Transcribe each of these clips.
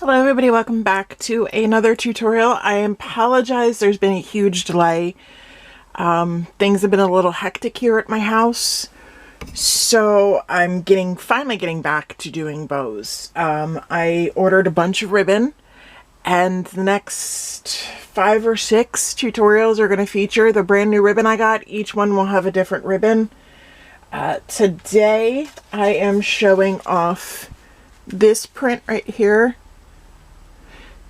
Hello everybody, welcome back to another tutorial. I apologize, there's been a huge delay. Things have been a little hectic here at my house, so I'm finally getting back to doing bows. I ordered a bunch of ribbon, and the next 5 or 6 tutorials are going to feature the brand new ribbon I got. Each one will have a different ribbon. Today I am showing off this print right here.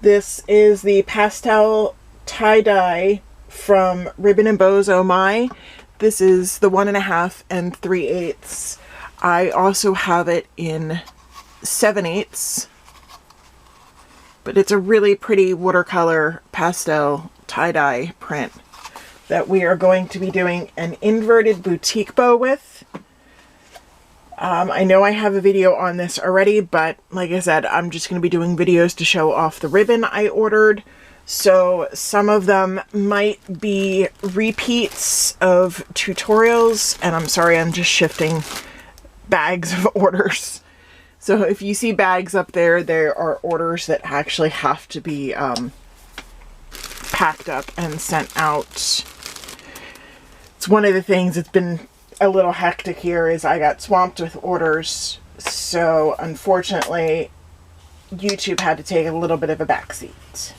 This is the Pastel tie-dye from Ribbon & Bows Oh My. This is the 1.5 and 3/8. I also have it in 7/8, but it's a really pretty watercolor pastel tie-dye print that we are going to be doing an inverted boutique bow with. I know I have a video on this already, but like I said, I'm just going to be doing videos to show off the ribbon I ordered. So some of them might be repeats of tutorials, and I'm sorry, I'm just shifting bags of orders. So if you see bags up there, there are orders that actually have to be packed up and sent out. It's one of the things that's been a little hectic here is I got swamped with orders, so unfortunately YouTube had to take a little bit of a backseat.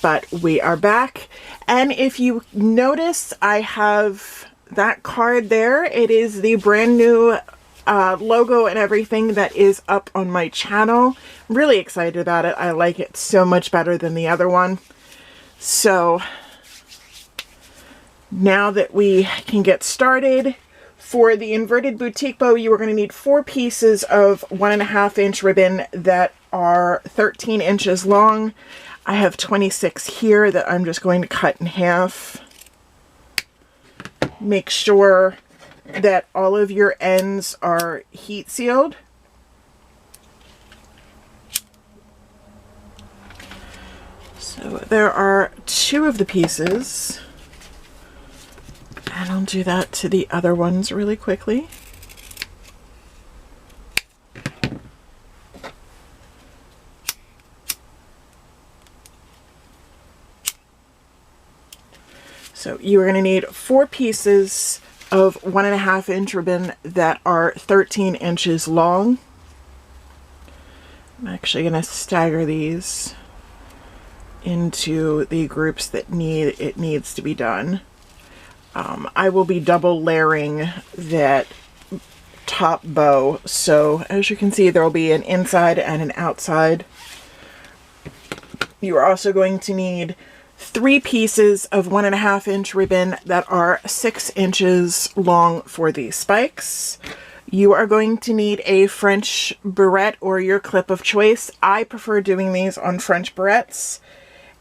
But we are back, and if you notice, I have that card there. It is the brand new logo and everything that is up on my channel. I'm really excited about it. I like it so much better than the other one. So now that we can get started, for the inverted boutique bow, you are going to need 4 pieces of 1.5 inch ribbon that are 13 inches long. I have 26 here that I'm just going to cut in half. Make sure that all of your ends are heat sealed. So there are 2 of the pieces. And I'll do that to the other ones really quickly. So you are going to need 4 pieces of 1.5 inch ribbon that are 13 inches long. I'm actually going to stagger these into the groups that it needs to be done. I will be double layering that top bow, so as you can see, there will be an inside and an outside. You are also going to need 3 pieces of 1.5 inch ribbon that are 6 inches long for the spikes. You are going to need a French barrette or your clip of choice. I prefer doing these on French barrettes.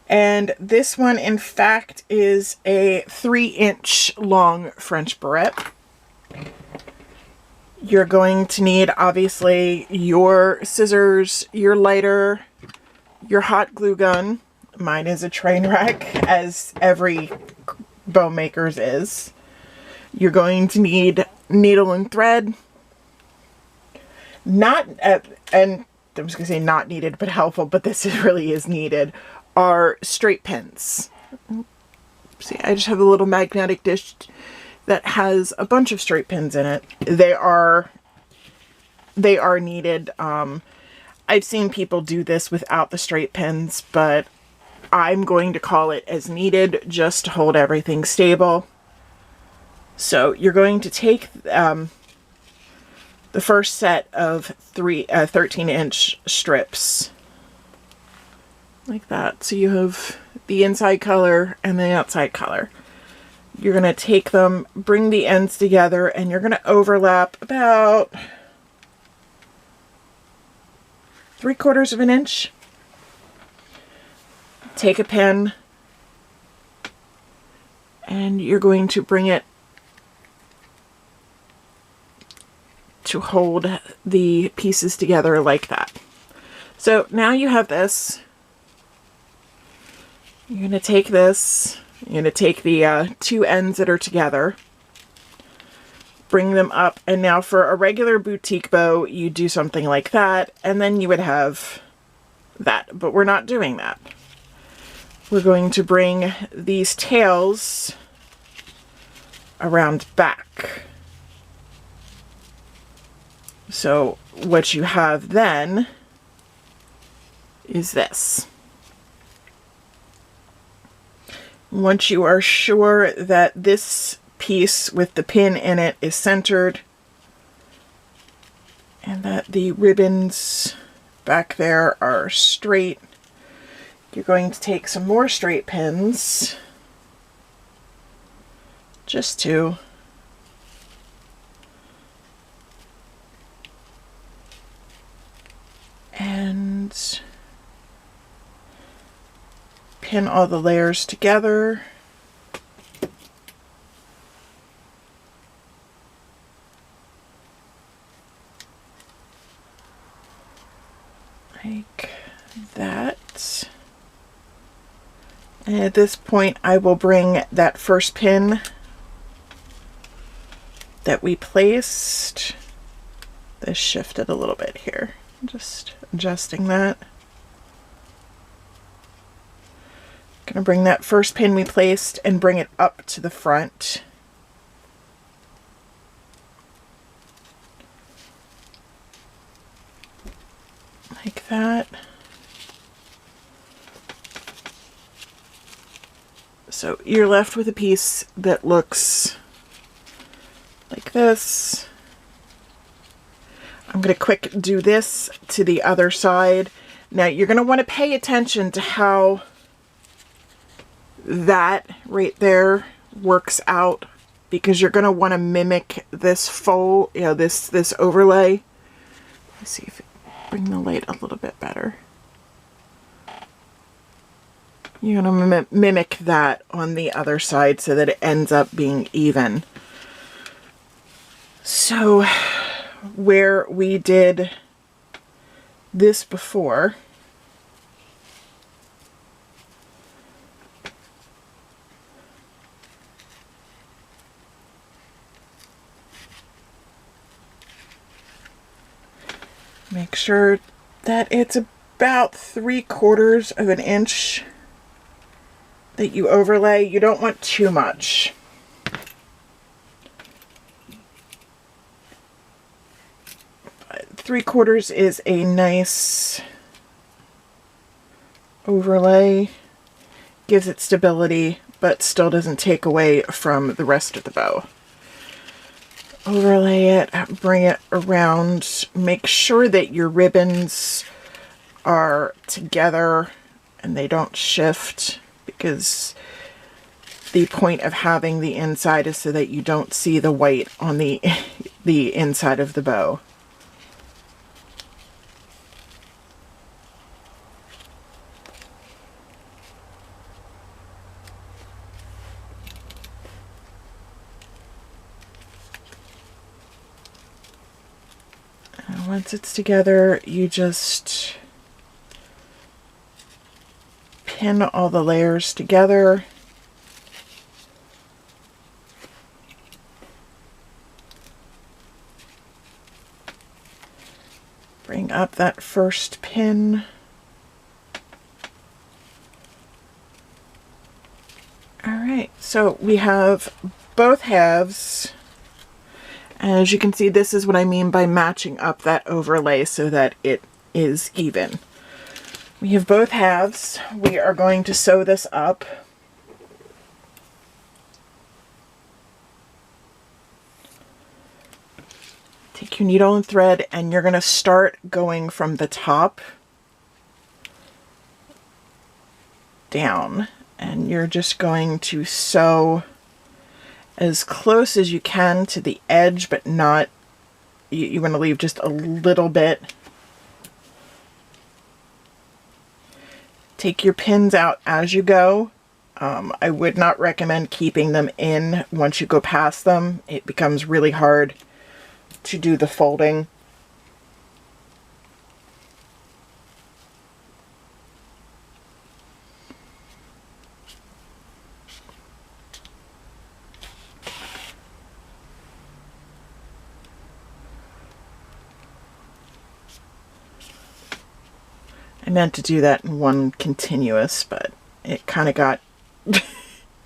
And this one, in fact, is a 3-inch long French barrette. You're going to need, obviously, your scissors, your lighter, your hot glue gun. Mine is a train wreck, as every bow maker's is. You're going to need needle and thread. And I was going to say not needed, but helpful, but this really is needed, are straight pins. See, I just have a little magnetic dish that has a bunch of straight pins in it. They are needed. I've seen people do this without the straight pins, but I'm going to call it as needed just to hold everything stable. So you're going to take the first set of 13-inch strips like that. So you have the inside color and the outside color. You're going to take them, bring the ends together, and you're going to overlap about 3/4 of an inch. Take a pen and you're going to bring it to hold the pieces together like that. So now you have this. You're going to take this, you're going to take the 2 ends that are together, bring them up, and now for a regular boutique bow, you do something like that, and then you would have that, but we're not doing that. We're going to bring these tails around back. So what you have then is this. Once you are sure that this piece with the pin in it is centered and that the ribbons back there are straight, you're going to take some more straight pins, just two, and pin all the layers together. Like that. And at this point, I will bring that first pin that we placed. This shifted a little bit here. Just adjusting that. Gonna bring that first pin we placed and bring it up to the front. Like that. So you're left with a piece that looks like this. I'm going to quick do this to the other side. Now you're going to want to pay attention to how that right there works out, because you're going to want to mimic this fold, you know, this overlay. Let's see if it bring the light a little bit better. You're going to mimic that on the other side so that it ends up being even. So where we did this before, make sure that it's about 3/4 of an inch that you overlay. You don't want too much. But 3/4 is a nice overlay. Gives it stability, but still doesn't take away from the rest of the bow. Overlay it, bring it around, make sure that your ribbons are together and they don't shift, because the point of having the inside is so that you don't see the white on the inside of the bow. And once it's together, you just pin all the layers together. Bring up that first pin. All right, so we have both halves. And as you can see, this is what I mean by matching up that overlay so that it is even. We have both halves. We are going to sew this up. Take your needle and thread, and you're going to start going from the top down. And you're just going to sew as close as you can to the edge, but not, you want to leave just a little bit. Take your pins out as you go. I would not recommend keeping them in once you go past them. It becomes really hard to do the folding. I meant to do that in one continuous, but it kind of got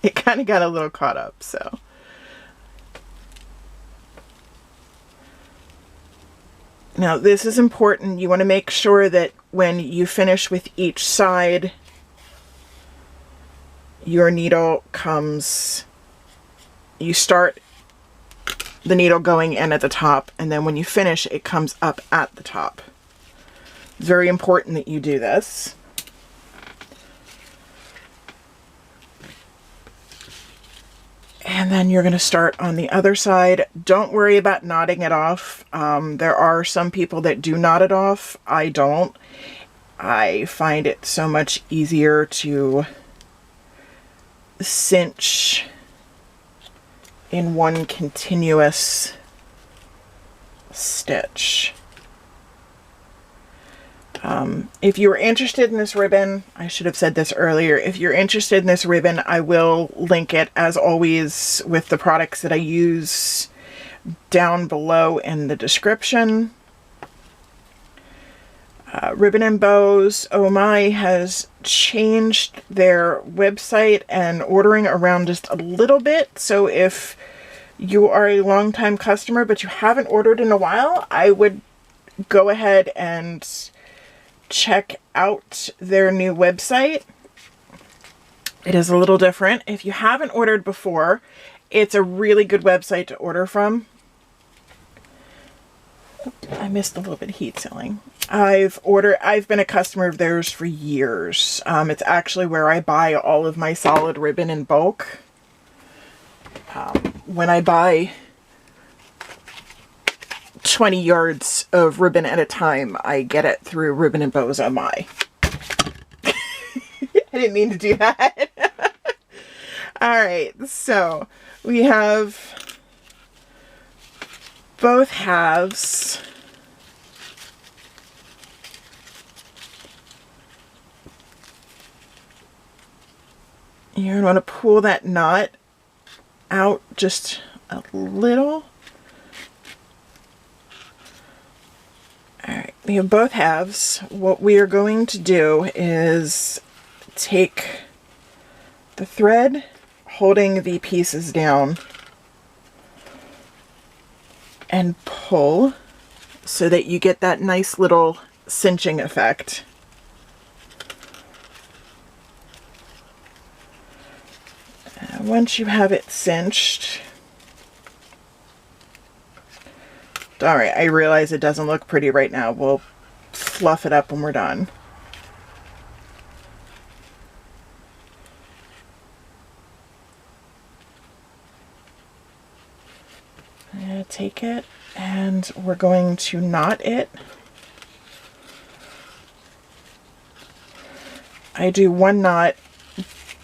it kind of got a little caught up, so. Now this is important. You want to make sure that when you finish with each side, your needle comes, you start the needle going in at the top, and then when you finish, it comes up at the top. It's very important that you do this. And then you're going to start on the other side. Don't worry about knotting it off. There are some people that do knot it off. I don't. I find it so much easier to cinch in one continuous stitch. If you were interested in this ribbon, I should have said this earlier, if you're interested in this ribbon, I will link it as always with the products that I use down below in the description. Ribbon and Bows, Oh My, has changed their website and ordering around just a little bit. So if you are a longtime customer but you haven't ordered in a while, I would go ahead and check out their new website. It is a little different. If you haven't ordered before, it's a really good website to order from. I missed a little bit of heat sealing. I've been a customer of theirs for years. It's actually where I buy all of my solid ribbon in bulk. When I buy 20 yards of ribbon at a time, I get it through Ribbon and Bows Oh My. I didn't mean to do that. Alright, so we have both halves. You're going to want to pull that knot out just a little. Alright, we have both halves. What we are going to do is take the thread holding the pieces down and pull so that you get that nice little cinching effect. Once you have it cinched, alright, I realize it doesn't look pretty right now. We'll fluff it up when we're done. I'm going to take it and we're going to knot it. I do one knot,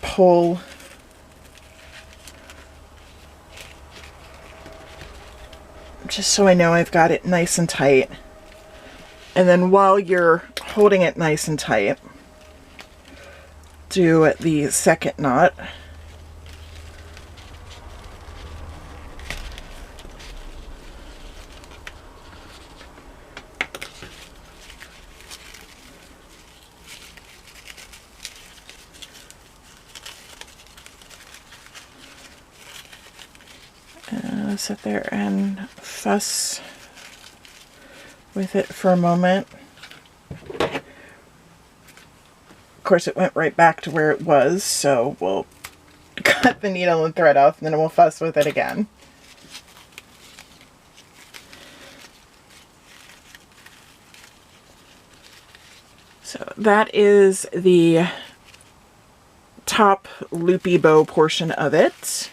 pull, just so I know I've got it nice and tight. And then while you're holding it nice and tight, do the second knot. Sit there and fuss with it for a moment. Of course, it went right back to where it was, so we'll cut the needle and thread off, and then we'll fuss with it again. So that is the top loopy bow portion of it.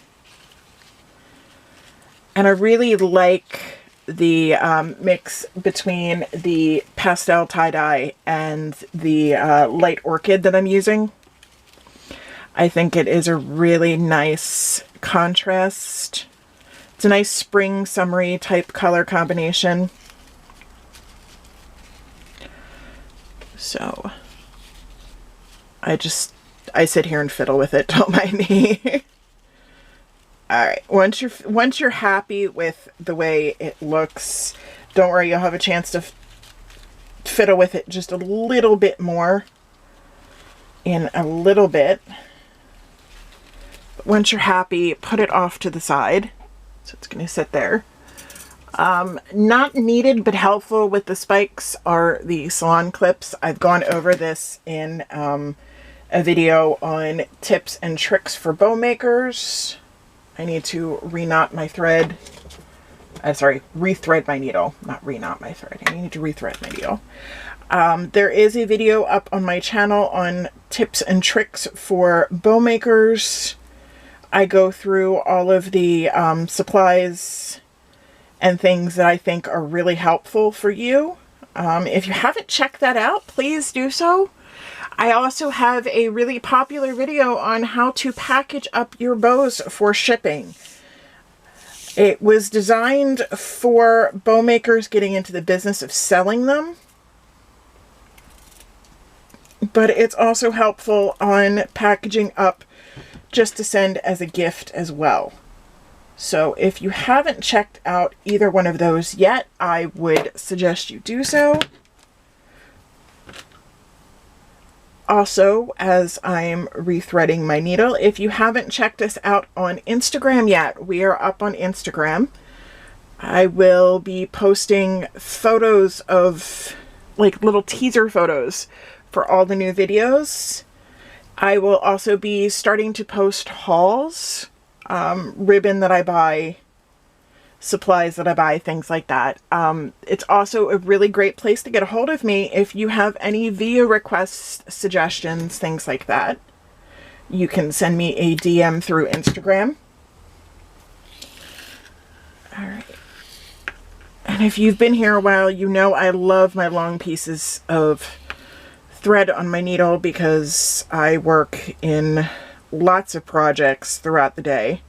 And I really like the mix between the pastel tie-dye and the light orchid that I'm using. I think it is a really nice contrast. It's a nice spring, summery type color combination. So I sit here and fiddle with it, don't mind me. Alright, once you're happy with the way it looks, don't worry, you'll have a chance to fiddle with it just a little bit more in a little bit. But once you're happy, put it off to the side. So it's going to sit there. Not needed but helpful with the spikes are the salon clips. I've gone over this in a video on tips and tricks for bow makers. I need to re-knot my thread. Rethread my needle, not re-knot my thread. I need to rethread my needle. There is a video up on my channel on tips and tricks for bow makers. I go through all of the supplies and things that I think are really helpful for you. If you haven't checked that out, please do so. I also have a really popular video on how to package up your bows for shipping. It was designed for bow makers getting into the business of selling them, but it's also helpful on packaging up just to send as a gift as well. So if you haven't checked out either one of those yet, I would suggest you do so. Also, as I'm rethreading my needle, if you haven't checked us out on Instagram yet, we are up on Instagram. I will be posting photos of, like, little teaser photos for all the new videos. I will also be starting to post hauls, ribbon that I buy, supplies that I buy, things like that. It's also a really great place to get a hold of me if you have any video requests, suggestions, things like that. You can send me a DM through Instagram. All right. And if you've been here a while, you know I love my long pieces of thread on my needle because I work in lots of projects throughout the day.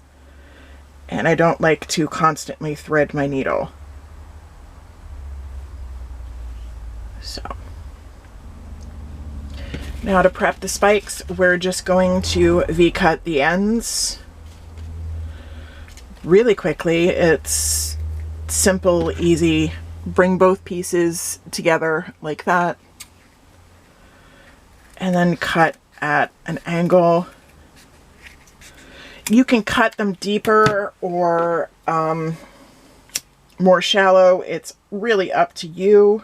And I don't like to constantly thread my needle. So, now to prep the spikes, we're just going to V-cut the ends really quickly. It's simple, easy. Bring both pieces together like that. And then cut at an angle. You can cut them deeper or more shallow. It's really up to you.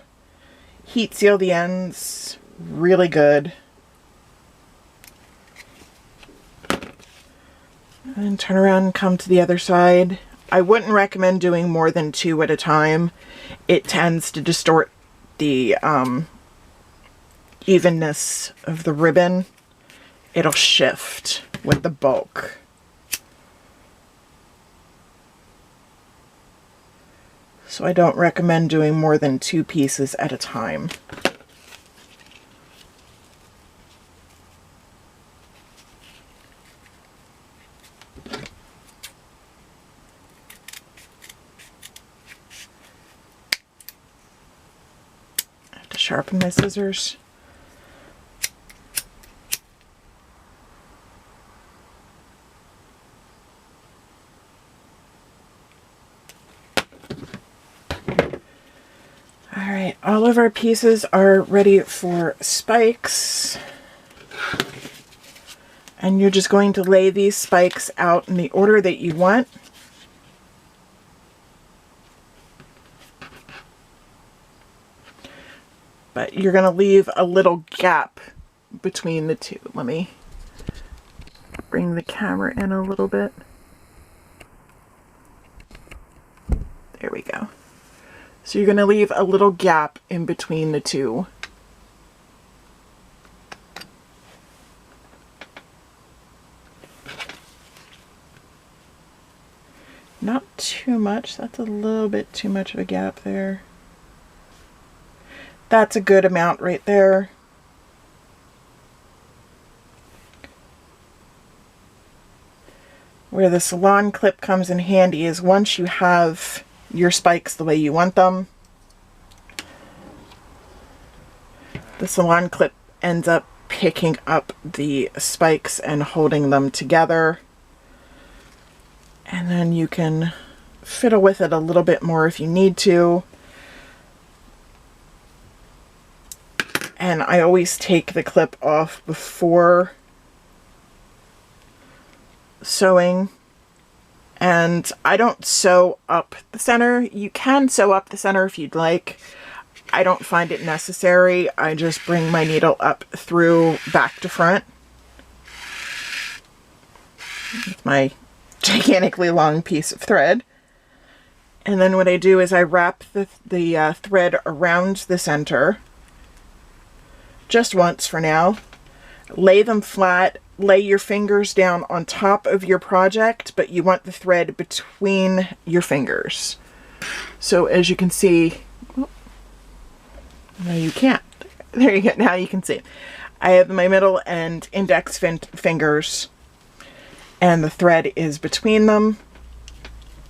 Heat seal the ends really good. And turn around and come to the other side. I wouldn't recommend doing more than 2 at a time. It tends to distort the evenness of the ribbon. It'll shift with the bulk. So I don't recommend doing more than 2 pieces at a time. I have to sharpen my scissors. Alright, all of our pieces are ready for spikes. And you're just going to lay these spikes out in the order that you want. But you're going to leave a little gap between the two. Let me bring the camera in a little bit. There we go. So you're going to leave a little gap in between the two. Not too much. That's a little bit too much of a gap there. That's a good amount right there. Where the salon clip comes in handy is once you have your spikes the way you want them, the salon clip ends up picking up the spikes and holding them together. And then you can fiddle with it a little bit more if you need to. and I always take the clip off before sewing. And I don't sew up the center. You can sew up the center if you'd like. I don't find it necessary. I just bring my needle up through back to front with my gigantically long piece of thread. And then what I do is I wrap the thread around the center just once for now. Lay them flat. Lay your fingers down on top of your project, but you want the thread between your fingers. So as you can see, oh, no you can't. There you go, now you can see. I have my middle and index fingers, and the thread is between them.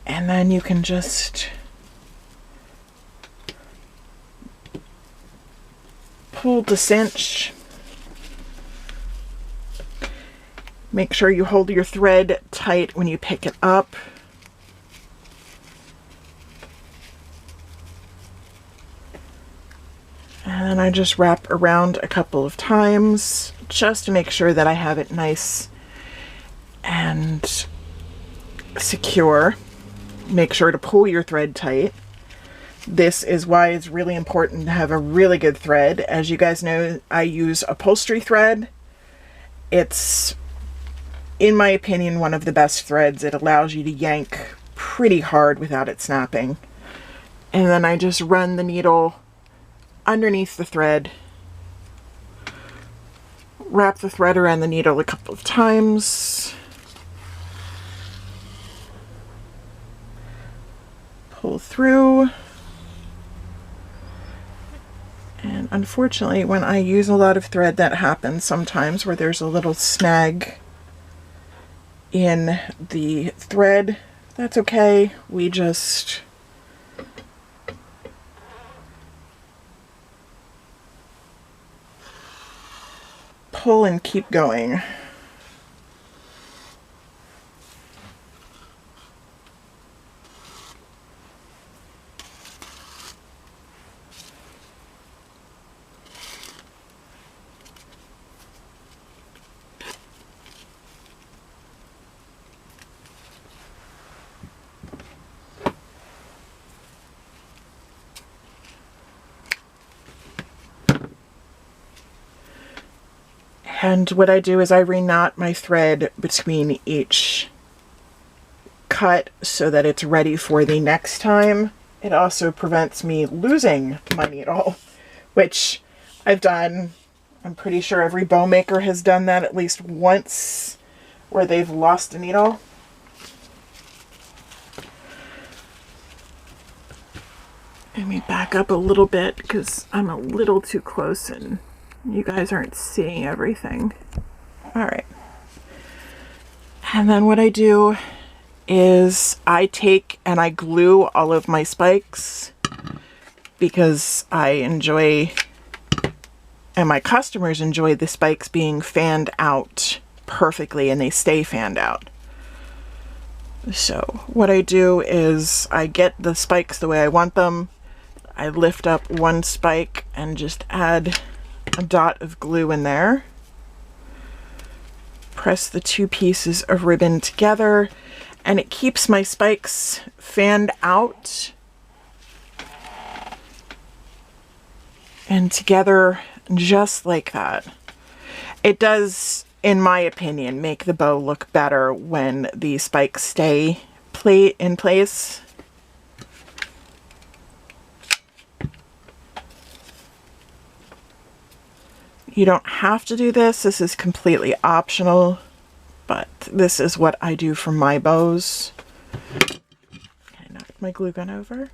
And then you can just pull to cinch. Make sure you hold your thread tight when you pick it up. And then I just wrap around a couple of times just to make sure that I have it nice and secure. Make sure to pull your thread tight. This is why it's really important to have a really good thread. As you guys know, I use upholstery thread. It's, in my opinion, one of the best threads. It allows you to yank pretty hard without it snapping. And then I just run the needle underneath the thread, wrap the thread around the needle a couple of times, pull through. And unfortunately, when I use a lot of thread, that happens sometimes where there's a little snag in the thread. That's okay. We just pull and keep going. And what I do is I reknot my thread between each cut so that it's ready for the next time. It also prevents me losing my needle, which I've done. I'm pretty sure every bow maker has done that at least once, where they've lost a needle. Let me back up a little bit because I'm a little too close and you guys aren't seeing everything. All right. And then what I do is I take and I glue all of my spikes because I enjoy, and my customers enjoy, the spikes being fanned out perfectly and they stay fanned out. So what I do is I get the spikes the way I want them. I lift up one spike and just add a dot of glue in there. Press the two pieces of ribbon together and it keeps my spikes fanned out and together just like that. It does, in my opinion, make the bow look better when the spikes stay in place. You don't have to do this. This is completely optional, but this is what I do for my bows. Okay, knock my glue gun over.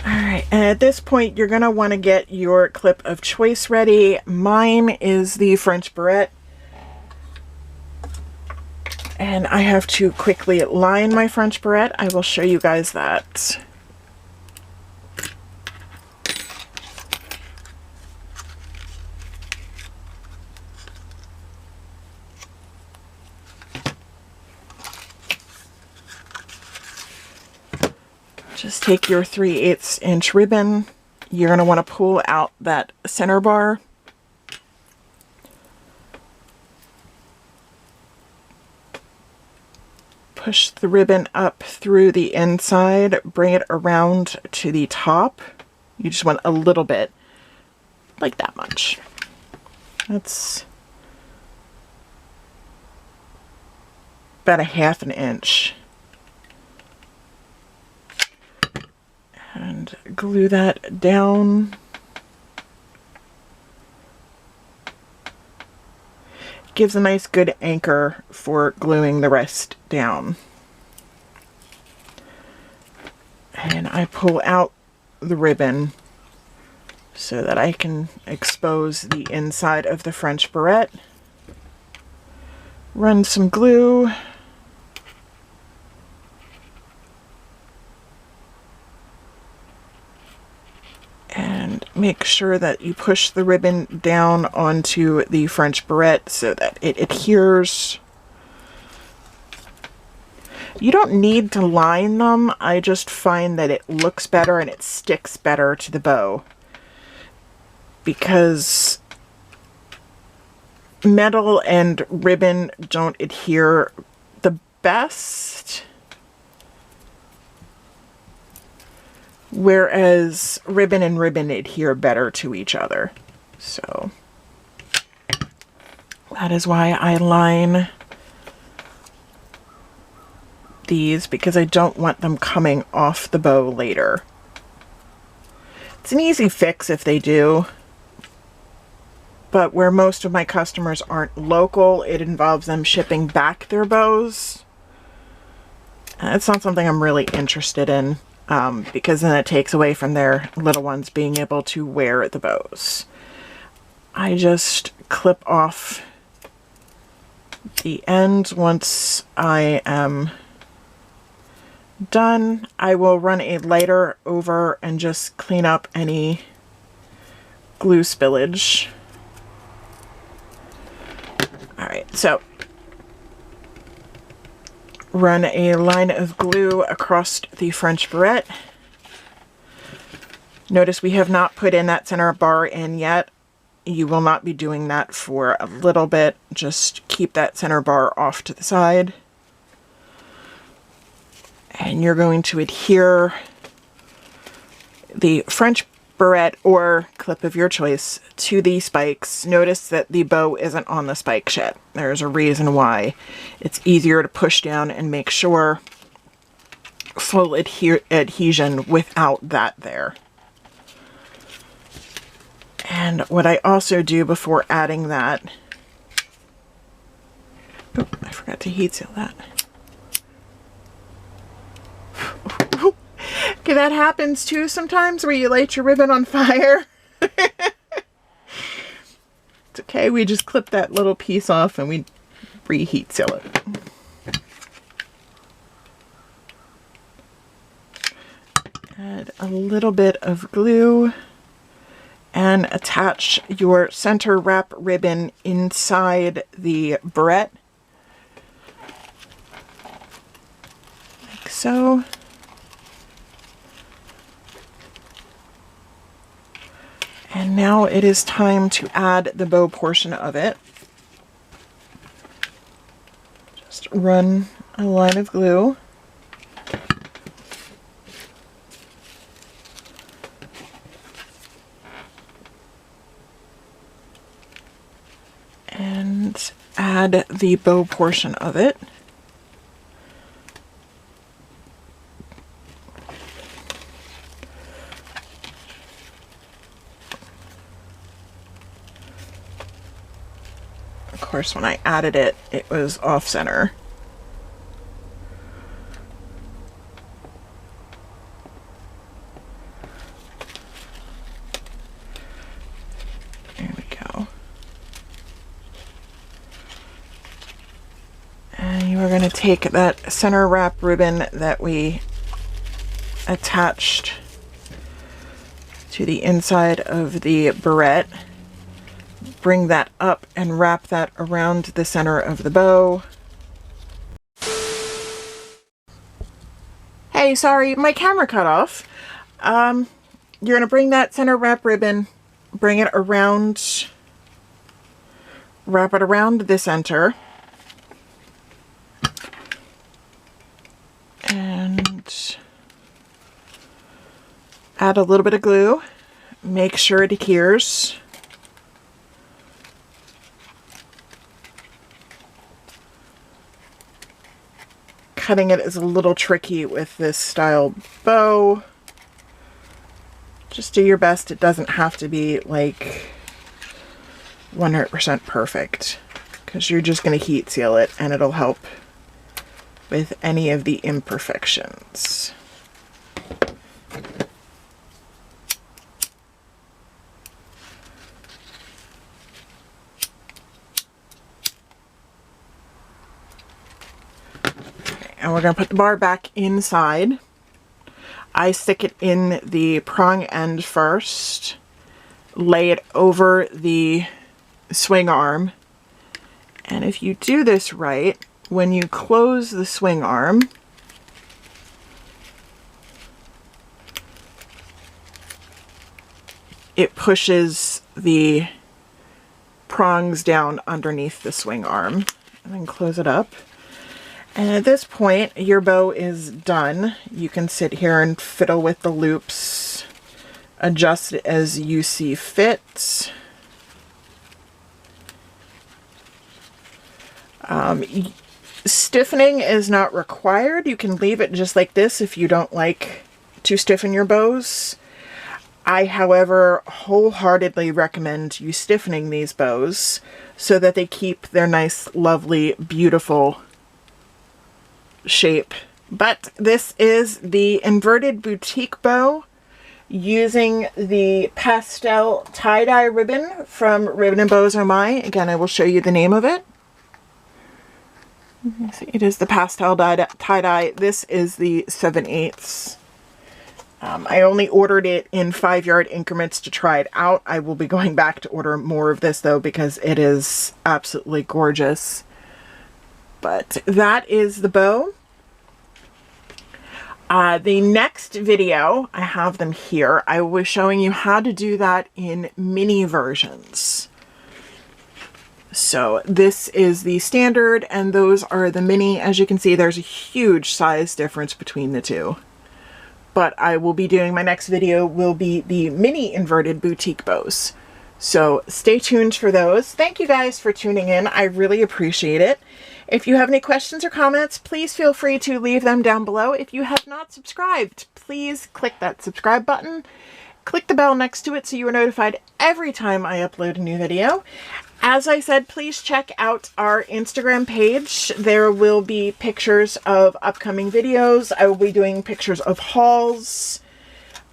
Alright, and at this point you're going to want to get your clip of choice ready. Mine is the French barrette. And I have to quickly line my French barrette. I will show you guys that. Just take your 3/8 inch ribbon. You're going to want to pull out that center bar. Push the ribbon up through the inside, bring it around to the top. You just want a little bit, like that much. That's about a 1/2 inch. And glue that down. Gives a nice good anchor for gluing the rest down. And I pull out the ribbon so that I can expose the inside of the French barrette. Run some glue. And make sure that you push the ribbon down onto the French barrette so that it adheres. You don't need to line them. I just find that it looks better and it sticks better to the bow, because metal and ribbon don't adhere the best, whereas ribbon and ribbon adhere better to each other. So that is why I line these, because I don't want them coming off the bow later. It's an easy fix if they do, but where most of my customers aren't local, it involves them shipping back their bows. It's not something I'm really interested in, because then it takes away from their little ones being able to wear the bows. I just clip off the ends once I am done. I will run a lighter over and just clean up any glue spillage. Alright, so run a line of glue across the French barrette. Notice we have not put in that center bar in yet. You will not be doing that for a little bit. Just keep that center bar off to the side. And you're going to adhere the French barrette or clip of your choice to the spikes. Notice that the bow isn't on the spikes yet. There's a reason why. It's easier to push down and make sure full adhesion without that there. And what I also do before adding that, oh, I forgot to heat seal that. Okay, that happens too sometimes where you light your ribbon on fire. It's okay, we just clip that little piece off and we reheat seal it. Add a little bit of glue and attach your center wrap ribbon inside the barrette, like so. And now it is time to add the bow portion of it. Just run a line of glue. And add the bow portion of it. Of course, when I added it, it was off center. There we go. And you are going to take that center wrap ribbon that we attached to the inside of the barrette, bring that up and wrap that around the center of the bow. Hey, Okay, sorry, my camera cut off. You're going to bring that center wrap ribbon, bring it around, wrap it around the center. And add a little bit of glue. Make sure it adheres. Cutting it is a little tricky with this style bow. Just do your best. It doesn't have to be like 100% perfect, because you're just going to heat seal it and it'll help with any of the imperfections. And we're going to put the bar back inside. I stick it in the prong end first, lay it over the swing arm, and if you do this right, when you close the swing arm, it pushes the prongs down underneath the swing arm, and then close it up. And at this point, your bow is done. You can sit here and fiddle with the loops, adjust it as you see fit. Stiffening is not required. You can leave it just like this if you don't like to stiffen your bows. I, however, wholeheartedly recommend you stiffening these bows so that they keep their nice, lovely, beautiful shape. But this is the inverted boutique bow using the pastel tie-dye ribbon from Ribbon & Bows Are Mine. Again, I will show you the name of it. It is the pastel tie-dye. This is the 7/8. I only ordered it in 5-yard increments to try it out. I will be going back to order more of this though, because it is absolutely gorgeous. But that is the bow. The next video, I have them here, I will be showing you how to do that in mini versions. So this is the standard and those are the mini. As you can see, there's a huge size difference between the two. But I will be doing, my next video will be the mini inverted boutique bows. So stay tuned for those. Thank you guys for tuning in. I really appreciate it. If you have any questions or comments, please feel free to leave them down below. If you have not subscribed, please click that subscribe button. Click the bell next to it so you are notified every time I upload a new video. As I said, please check out our Instagram page. There will be pictures of upcoming videos. I will be doing pictures of hauls.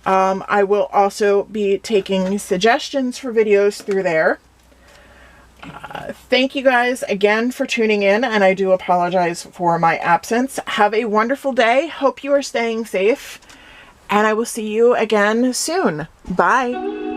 I will also be taking suggestions for videos through there. Thank you guys again for tuning in, and I do apologize for my absence. Have a wonderful day. Hope you are staying safe, and I will see you again soon. Bye.